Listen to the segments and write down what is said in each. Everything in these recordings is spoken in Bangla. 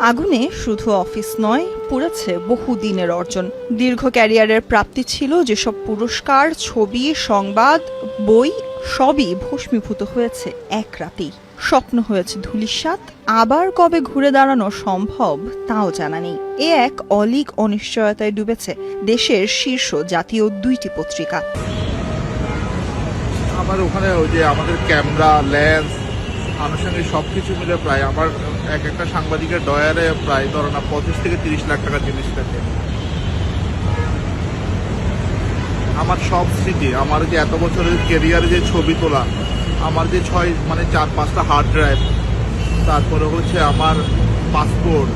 আগুনে শুধু অফিস নয়, পুড়েছে বহুদিনের অর্জন। দীর্ঘ ক্যারিয়ারের প্রাপ্তি ছিল যেসব পুরস্কার, ছবি, সংবাদ, বই সবই ভস্মীভূত হয়েছে এক রাতেই। স্বপ্ন হয়েছে ধূলিসাৎ, আবার কবে ঘুরে দাঁড়ানো সম্ভব তাও জানা নেই। এ এক অলীক অনিশ্চয়তায় ডুবেছে দেশের শীর্ষ জাতীয় দুইটি পত্রিকা। আমার ওখানে ওই যে আমাদের ক্যামেরা, লেন্স, আনুষঙ্গিক সব কিছু মিলে প্রায় আমার একটা সাংবাদিকের ডয়ারে প্রায় ধরো না 25 থেকে 30 লাখ টাকার জিনিস থাকে। আমার সব স্মৃতি, আমার যে এত বছরের কেরিয়ারে যে ছবি তোলা, আমার যে 4-5টা হার্ড ড্রাইভ, তারপরে হচ্ছে আমার পাসপোর্ট।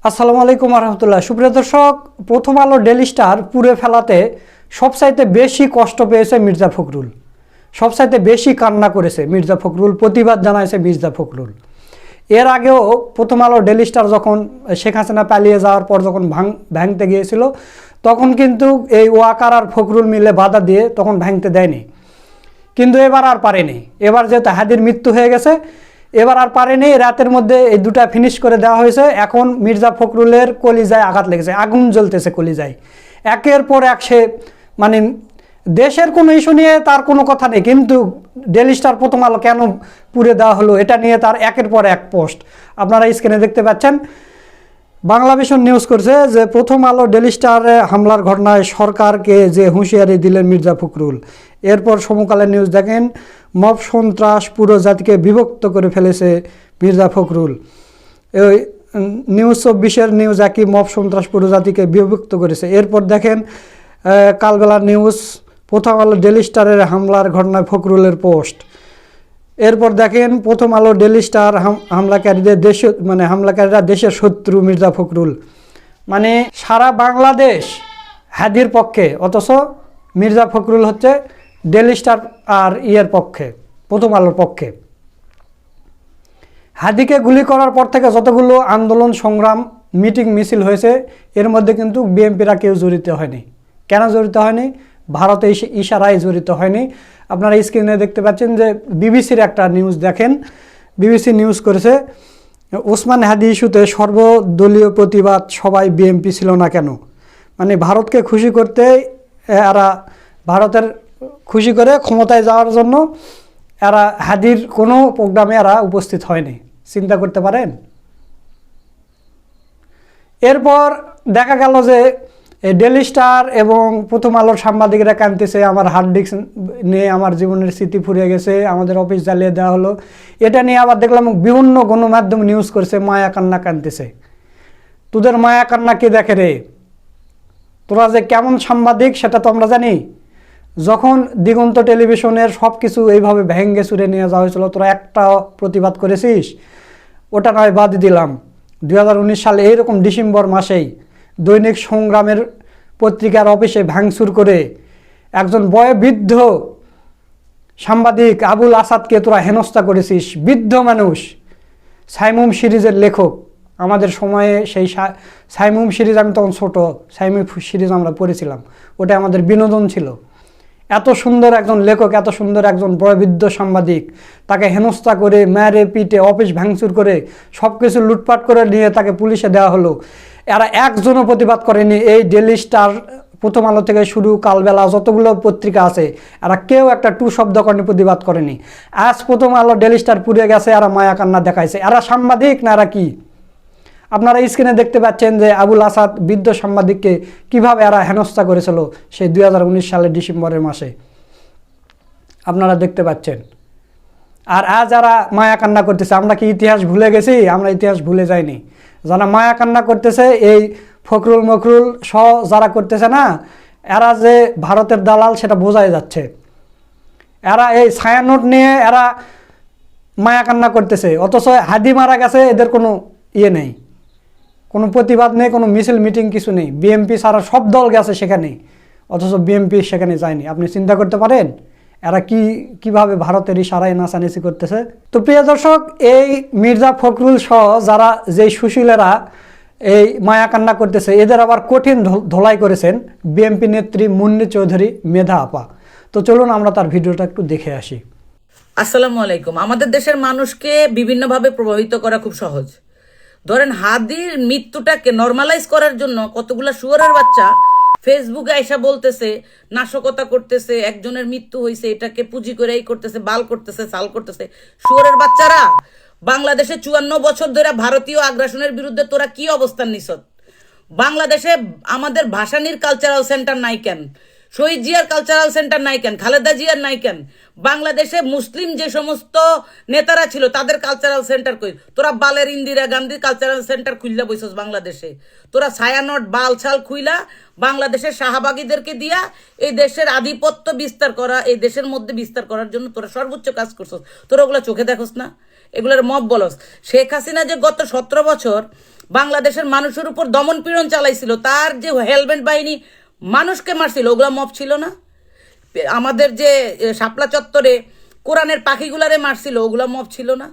আসসালামু আলাইকুম রহমতুল্লাহ। সুপ্রিয় দর্শক, প্রথম আলো ডেইলি স্টার পুড়ে ফেলাতে সবচাইতে বেশি কষ্ট পেয়েছে মির্জা ফখরুল, সবচাইতে বেশি কান্না করেছে মির্জা ফখরুল, প্রতিবাদ জানাইছে মির্জা ফখরুল। এর আগেও প্রথম আলো ডেইলি স্টার যখন শেখ হাসিনা পালিয়ে যাওয়ার পর যখন ভাঙতে গিয়েছিল, তখন কিন্তু এই ওয়াকার আর ফখরুল মিলে বাধা দিয়ে তখন ভাঙতে দেয়নি। কিন্তু এবার আর পারেনি। এবার যেহেতু হাদির মৃত্যু হয়ে গেছে, এবার আর পারেনি। রাতের মধ্যে এই দুটা ফিনিশ করে দেওয়া হয়েছে। এখন মির্জা ফখরুলের কলিজায় আঘাত লেগেছে, আগুন জ্বলতেছে কলিজায়। একের পর এক সে দেশের কোনো ইস্যু নিয়ে তার কোনো কথা নেই, কিন্তু ডেইলি স্টার প্রথম আলো কেন পুড়ে দেওয়া হলো এটা নিয়ে তার একের পর এক পোস্ট আপনারা স্ক্রিনে দেখতে পাচ্ছেন। বাংলাভিশন নিউজ করছে যে প্রথম আলো ডেইলি স্টারে হামলার ঘটনায় সরকারকে যে হুঁশিয়ারি দিলেন মির্জা ফখরুল। এরপর সমকালের নিউজ দেখেন, মব সন্ত্রাস পুরো জাতিকে বিভক্ত করে ফেলেছে মির্জা ফখরুল। ওই নিউজ 24-এর নিউজ একই, মব সন্ত্রাস পুরো জাতিকে বিভক্ত করেছে। এরপর দেখেন কালবেলা নিউজ, প্রথম আলো ডেইলি স্টারের হামলার ঘটনায় ফখরুলের পোস্ট। এরপর দেখেন প্রথম আলো ডেইলি স্টার হামলাকারীরা দেশের শত্রু মির্জা ফখরুল। সারা বাংলাদেশ হাদির পক্ষে, অথচ মির্জা ফখরুল হচ্ছে ডেইলি স্টার আর পক্ষে, প্রথম আলোর পক্ষে। হাদিকে গুলি করার পর থেকে যতগুলো আন্দোলন, সংগ্রাম, মিটিং, মিছিল হয়েছে, এর মধ্যে কিন্তু বিএনপিরা কেউ জড়িত হয়নি। কেন জড়িত হয়নি? ভারতে ইশারায় জড়িত হয়নি। আপনারা স্ক্রিনে দেখতে পাচ্ছেন যে বিবিসির একটা নিউজ দেখেন, বিবিসি নিউজ করেছে, ওসমান হাদি ইস্যুতে সর্বদলীয় প্রতিবাদ সবাই বিএনপি ছিল না কেন? ভারতকে খুশি করতে, ভারতের খুশি করে ক্ষমতায় যাওয়ার জন্য এরা হাদির কোনো প্রোগ্রামে উপস্থিত হয়নি। চিন্তা করতে পারেন। এরপর দেখা গেল যে ডেইলি স্টার এবং প্রথম আলোর সাংবাদিকরা কাঁদতেছে, আমার হার্ড ডিস্ক নিয়ে আমার জীবনের স্মৃতি ফুরিয়ে গেছে, আমাদের অফিস জ্বালিয়ে দেওয়া হলো। এটা নিয়ে আবার দেখলাম বিভিন্ন গণমাধ্যম নিউজ করছে, মায়া কান্না কাঁদতেছে। তোদের মায়া কান্না কে দেখে রে? তোরা যে কেমন সাংবাদিক সেটা তো আমরা জানি। যখন দিগন্ত টেলিভিশনের সব কিছু এইভাবে ভেঙ্গে চুরে নিয়ে যাওয়া হয়েছিল, তোরা একটা প্রতিবাদ করেছিস? ওটা নয়, বাদ দিলাম। 2019 সালে এইরকম ডিসেম্বর মাসেই দৈনিক সংগ্রামের পত্রিকার অফিসে ভাঙচুর করে একজন বয়োবৃদ্ধ সাংবাদিক আবুল আসাদকে তোরা হেনস্থা করেছিস। বৃদ্ধ মানুষ, সাইমুম সিরিজের লেখক। আমাদের সময়ে সেই সাইমুম সিরিজ, আমি তখন ছোট, সাইমুম সিরিজ আমরা পড়েছিলাম, ওটা আমাদের বিনোদন ছিল। এত সুন্দর একজন লেখক, এত সুন্দর একজন বয়োবৃদ্ধ সাংবাদিক, তাকে হেনস্থা করে, মেরে পিটে, অফিস ভাঙচুর করে, সব কিছু লুটপাট করে নিয়ে তাকে পুলিশে দেওয়া হলো। এরা একজনও প্রতিবাদ করেনি। এই ডেইলি স্টার, প্রথম আলো থেকে শুরু, কালবেলা, যতগুলো পত্রিকা আছে, এরা কেউ একটা টু শব্দ করেনি, প্রতিবাদ করেনি। আজ প্রথম আলো ডেইলি স্টার পুড়ে গেছে, এরা মায়া কান্না দেখাইছে। এরা সাংবাদিক না এরা কি? আপনারা স্ক্রিনে দেখতে পাচ্ছেন যে আবুল আসাদ বৃদ্ধ সাংবাদিককে কিভাবে এরা হেনস্থা করেছিল সেই 2019 সালের ডিসেম্বরের মাসে, আপনারা দেখতে পাচ্ছেন। আর আজ যারা মায়া কান্না করতেছে, আমরা কি ইতিহাস ভুলে গেছি? আমরা ইতিহাস ভুলে যাইনি। যারা মায়া কান্না করতেছে, এই ফখরুল মখরুল সহ যারা করতেছে না, এরা যে ভারতের দালাল সেটা বোঝাই যাচ্ছে। এরা এই ছায়ানোট নিয়ে এরা মায়া কান্না করতেছে, অথচ হাদি মারা গেছে, এদের কোনো নেই, কোনো প্রতিবাদ নেই, কোনো মিছিল মিটিং কিছু নেই। বিএনপি ছাড়া সব দল গেছে সেখানে, অথচ বিএনপি সেখানে যায়নি। আপনি চিন্তা করতে পারেন এরা কিভাবে ভারতের ইশারায় নাচানাচি করতেছে। তো প্রিয় দর্শক, এই মির্জা ফখরুল সহ যারা যেই সুশীলেরা এই মায়া কান্না করতেছে, এদের আবার কঠিন ধোলাই করেছেন বিএনপি নেত্রী মুন্নি চৌধুরী, মেধা আপা। তো চলুন আমরা তার ভিডিওটা একটু দেখে আসি। আসসালামু আলাইকুম। আমাদের দেশের মানুষকে বিভিন্নভাবে প্রভাবিত করা খুব সহজ। ধরেন হাদির মৃত্যুটাকে নর্মালাইজ করার জন্য কতগুলা শুয়োরের বাচ্চা ফেসবুকে আইসা বলতেছে, নাশকতা করতেছে, একজনের মৃত্যু হয়েছে, এটাকে পুঁজি করে এই করতেছে, বাল করতেছে, সাল করতেছে। শুয়োরের বাচ্চারা, বাংলাদেশে 54 বছর ধরে ভারতীয় আগ্রাসনের বিরুদ্ধে তোরা কি অবস্থান নিছ? বাংলাদেশে আমাদের ভাসানীর কালচারাল সেন্টার নাই কেন? শহীদ জিয়ার কালচারাল সেন্টার নাই কেন? খালেদা জিয়ার নাই কেন? বাংলাদেশে মুসলিম যে সমস্ত নেতারা ছিল তাদের কালচারাল সেন্টার কই? তোরা বালের ইন্দিরা গান্ধীর কালচারাল সেন্টার খুললা বইছস বাংলাদেশে। তোরা ছায়ানট বালছাল খুইলা বাংলাদেশের শাহবাগীদেরকে দিয়া এই দেশের আধিপত্য বিস্তার করা, এই দেশের মধ্যে বিস্তার করার জন্য তোরা সর্বোচ্চ কাজ করছস। তোরা ওগুলো চোখে দেখোস না? এগুলোর মব বলস। শেখ হাসিনা যে গত 17 বছর বাংলাদেশের মানুষের উপর দমন পীড়ন চালাইছিল, তার যে হেলমেট বাহিনী মানুষকে মারছিল, ওগুলা মব ছিল না? আমাদের যে শাপলা চত্বরে কোরআনের পাখিগুলারে মারছিল, ওগুলা মব ছিল না?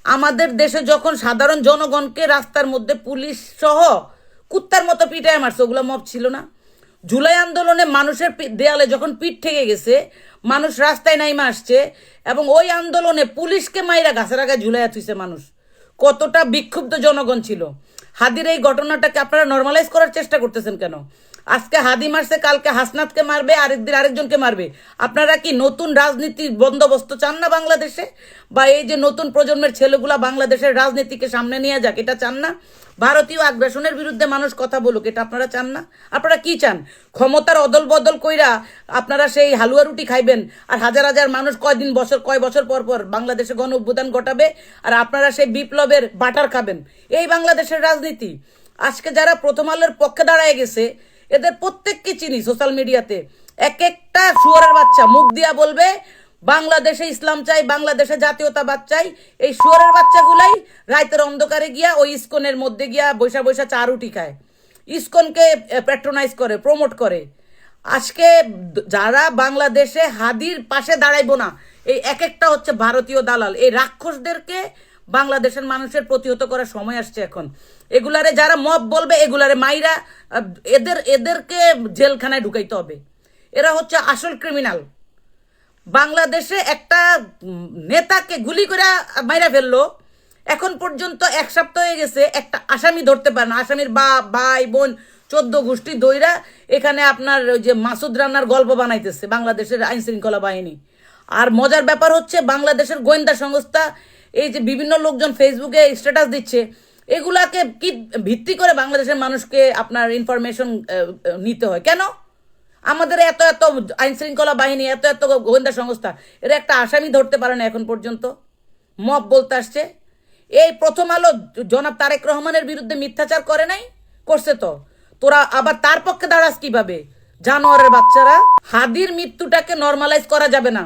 আমাদের দেশে যখন সাধারণ জনগণকে রাস্তার মধ্যে পুলিশ সহ কুত্তার মতো পিটায় মারছে, ওগুলা মব ছিল না? জুলাই আন্দোলনে মানুষের দেয়ালে যখন পিঠ ঠেকে গেছে, মানুষ রাস্তায় নাইমা আসছে, এবং ওই আন্দোলনে পুলিশকে মাইরা গাছের আগায় ঝুলাইয়া থুইছে মানুষ। কতটা বিক্ষুব্ধ জনগণ ছিল। হাদির এই ঘটনাটাকে আপনারা নর্মালাইজ করার চেষ্টা করতেছেন কেন? আজকে হাদি মারছে, কালকে হাসনাতকে মারবে, আরেকদিন আরেকজনকে মারবে। আপনারা কি নতুন রাজনীতির বন্দোবস্ত চান না বাংলাদেশে? বা এই যে নতুন প্রজন্মের ছেলেগুলা বাংলাদেশের রাজনীতিকে সামনে নিয়ে যাক, এটা চান না? ভারতীয় আগ্রাসনের বিরুদ্ধে মানুষ কথা বলুক, এটা আপনারা চান না? আপনারা কি চান? ক্ষমতার অদল বদল কইরা আপনারা সেই হালুয়া রুটি খাইবেন, আর হাজার হাজার মানুষ কয় বছর পর পর বাংলাদেশে গণ অভ্যুত্থান ঘটাবে, আর আপনারা সেই বিপ্লবের বাটার খাবেন। এই বাংলাদেশের রাজনীতি। আজকে যারা প্রথম আলোর পক্ষে দাঁড়ায় গেছে, এদের প্রত্যেককে চিনি সোশ্যাল মিডিয়াতে। এক একটা শুয়োরের বাচ্চা মুখ দিয়া বলবে বাংলাদেশে ইসলাম চাই, বাংলাদেশে জাতীয়তাবাদ চাই। এই শুয়োরের বাচ্চাগুলাই রাতের অন্ধকারে গিয়া ওই ইস্কনের মধ্যে গিয়া বৈশা বৈশা চা রুটি খায়, ইস্কনকে প্যাট্রোনাইজ করে, প্রমোট করে। আজকে যারা বাংলাদেশে হাদির পাশে দাঁড়াইবো না, এই এক একটা হচ্ছে ভারতীয় দালাল। এই রাক্ষসদেরকে বাংলাদেশের মানুষের প্রতিহত করার সময় আসছে এখন। এগুলারে যারা মব বলবে, এগুলারে মাইরা এদেরকে জেলখানায় ঢুকাইতে হবে। এরা হচ্ছে আসল ক্রিমিনাল। বাংলাদেশে একটা নেতাকে গুলি করে মাইরা ফেললো, এখন পর্যন্ত 1 সপ্তাহ হয়ে গেছে, একটা আসামি ধরতে পারে না। আসামির ভাই বোন 14 গোষ্ঠী দইরা এখানে আপনার ওই যে মাসুদ রান্নার গল্প বানাইতেছে বাংলাদেশের আইন শৃঙ্খলা বাহিনী। আর মজার ব্যাপার হচ্ছে বাংলাদেশের গোয়েন্দা সংস্থা এই যে বিভিন্ন লোকজন ফেসবুকে স্ট্যাটাস দিচ্ছে, এগুলাকে কি ভিত্তি করে বাংলাদেশের মানুষকে আপনার ইনফরমেশন নিতে হয় কেন? আমাদের এত এত আইন শৃঙ্খলা বাহিনী, এত এত গোয়েন্দা সংস্থা, এরা একটা আসামি ধরতে পারে না এখন পর্যন্ত। মব বলতে আসছে। এই প্রথম আলো জনাব তারেক রহমানের বিরুদ্ধে মিথ্যাচার করে নাই? করছে তো। তোরা আবার তার পক্ষে দাঁড়াস কিভাবে? জানোয়ারের বাচ্চারা। হাদির মৃত্যুটাকে নর্মালাইজ করা যাবে না।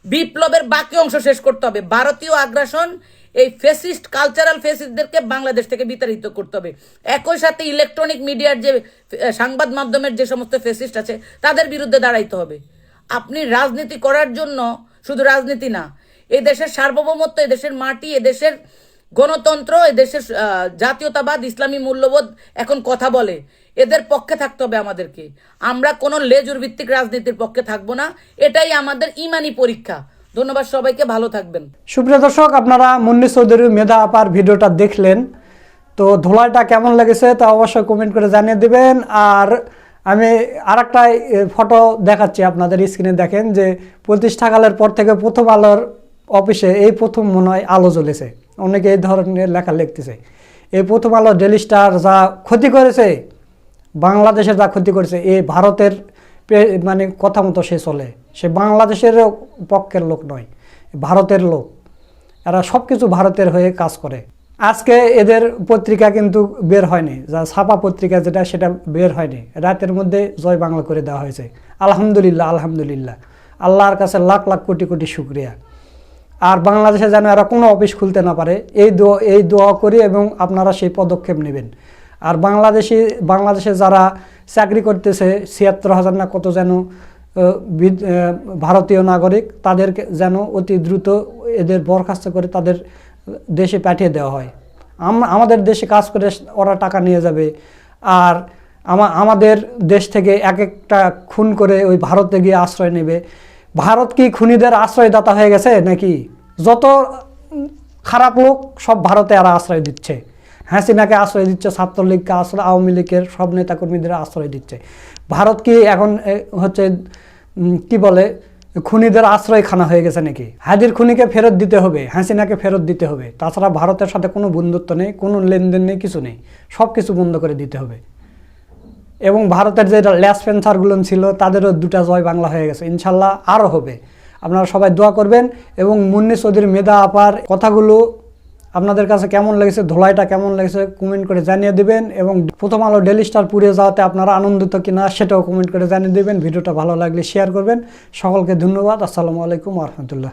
বিপ্লবের বাকি অংশ শেষ করতে হবে। ভারতীয় আগ্রাসন, এই ফেসিস্ট কালচারাল ফেসিস্টদেরকে বাংলাদেশ থেকে বিতাড়িত করতে হবে। একই সাথে ইলেকট্রনিক মিডিয়ার যে সংবাদ মাধ্যমের যে সমস্ত ফেসিস্ট আছে তাদের বিরুদ্ধে দাঁড়াইতে হবে। আপনি রাজনীতি করার জন্য শুধু রাজনীতি না, এদেশের সার্বভৌমত্ব, এদেশের মাটি, এদেশের গণতন্ত্র, এদেশের জাতীয়তাবাদ, ইসলামী মূল্যবোধ এখন কথা বলে। এদের পক্ষে থাকতে হবে আমাদেরকে। আমরা কোনো লেজুর ভিত্তিক রাজনীতির পক্ষে থাকবো না। এটাই আমাদের ইমানি পরীক্ষা। ধন্যবাদ সবাইকে, ভালো থাকবেন। সুপ্রিয় দর্শক, আপনারা মুন্নি চৌধুরী মেধা আপার ভিডিওটা দেখলেন, তো ধোলাইটা কেমন লেগেছে তা অবশ্যই কমেন্ট করে জানিয়ে দিবেন। আর আমি আরেকটা ফটো দেখাচ্ছি আপনাদের স্ক্রিনে। দেখেন যে প্রতিষ্ঠাকালের পর থেকে প্রথম আলোর অফিসে এই প্রথম মনে হয় আলো জ্বলেছে। অনেকে এই ধরনের লেখা লিখতেছে। এই প্রথম আলো ডেইলি স্টার যা ক্ষতি করেছে, বাংলাদেশের যা ক্ষতি করেছে, এই ভারতের মানে কথা মতো সে চলে। সে বাংলাদেশের পক্ষের লোক নয়, ভারতের লোক। এরা সব কিছু ভারতের হয়ে কাজ করে। আজকে এদের পত্রিকা কিন্তু বের হয়নি, যা ছাপা পত্রিকা যেটা সেটা বের হয়নি। রাতের মধ্যে জয় বাংলা করে দেওয়া হয়েছে। আলহামদুলিল্লাহ, আলহামদুলিল্লাহ, আল্লাহর কাছে লাখ লাখ কোটি কোটি শুকরিয়া। আর বাংলাদেশে যেন এরা কোনো অফিস খুলতে না পারে, এই দোয়া করি এবং আপনারা সেই পদক্ষেপ নেবেন। আর বাংলাদেশে যারা চাকরি করতেছে ৭৬,০০০ না কত যেন ভারতীয় নাগরিক, তাদেরকে যেন অতি দ্রুত এদের বরখাস্ত করে তাদের দেশে পাঠিয়ে দেওয়া হয়। আমাদের দেশে কাজ করে ওরা টাকা নিয়ে যাবে, আর আমাদের দেশ থেকে এক একটা খুন করে ওই ভারতে গিয়ে আশ্রয় নেবে। ভারত কি খুনিদের আশ্রয়দাতা হয়ে গেছে নাকি? যত খারাপ লোক সব ভারতে আর আশ্রয় দিচ্ছে। হাসিনাকে আশ্রয় দিচ্ছে, ছাত্রলীগকে আশ্রয়, আওয়ামী লীগের সব নেতাকর্মীদের আশ্রয় দিচ্ছে। ভারত কি এখন হচ্ছে কি বলে খুনিদের আশ্রয়খানা হয়ে গেছে নাকি? হাদির খুনিকে ফেরত দিতে হবে, হাসিনাকে ফেরত দিতে হবে। তাছাড়া ভারতের সাথে কোনো বন্ধুত্ব নেই, কোনো লেনদেন নেই, কিছু নেই। সব কিছু বন্ধ করে দিতে হবে। এবং ভারতের যে ল্যাস পেন্সারগুলো ছিল তাদেরও 2টা জয় বাংলা হয়ে গেছে, ইনশাল্লাহ আরও হবে। আপনারা সবাই দোয়া করবেন। এবং মুন্নি চৌধুরী মেধা আপার কথাগুলো আপনাদের কাছে কেমন লেগেছে, ধোলাইটা কেমন লেগেছে কমেন্ট করে জানিয়ে দিবেন। এবং প্রথম আলো ডেইলি স্টার পুড়িয়ে যাওয়াতে আপনারা আনন্দিত কিনা সেটাও কমেন্ট করে জানিয়ে দেবেন। ভিডিওটা ভালো লাগলে শেয়ার করবেন। সকলকে ধন্যবাদ। আসসালামু আলাইকুম ওয়া রাহমাতুল্লাহ।